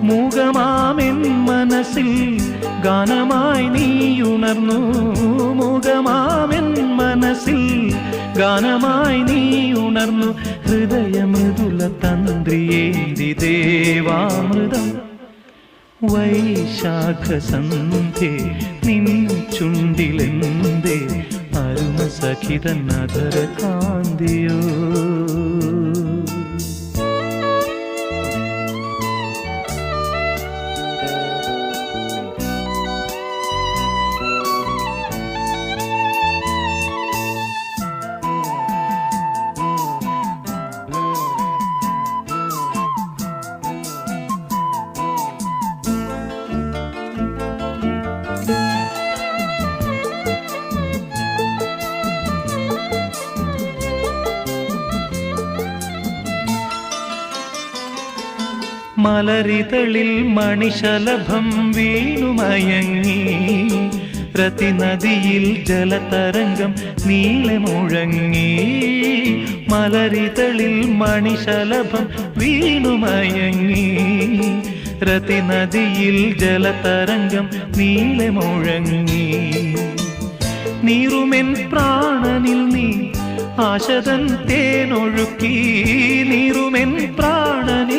മൂകമാമെൻ മനസ്സിൽ ഗാനമായി നീയുണർന്നു. മൂകമാമെൻ മനസ്സിൽ ഗാനമായി നീയുണർന്നു. ഹൃദയമൃദുല തന്ത്രിയേന്തി ദേവാമൃതം വൈശാഖസന്ധ്യേ നിൻ ചുണ്ടിലെന്തേ അരുണ സഖിതൻ അധര കാന്തിയോ. മലരിതളിൽ മണിശലഭം വീണുമയങ്ങി. രതിനദിയിൽ ജലതരംഗം നീളെ മുഴങ്ങി. മലരിതളിൽ മണിശലഭം വീണുമയങ്ങി. രതിനദിയിൽ ജലതരംഗം നീളെ മുഴങ്ങി. നീറുമെൻ പ്രാണനിൽ നീ ആശതൻ തേനൊഴുക്കി. നീറുമെൻ പ്രാണനിൽ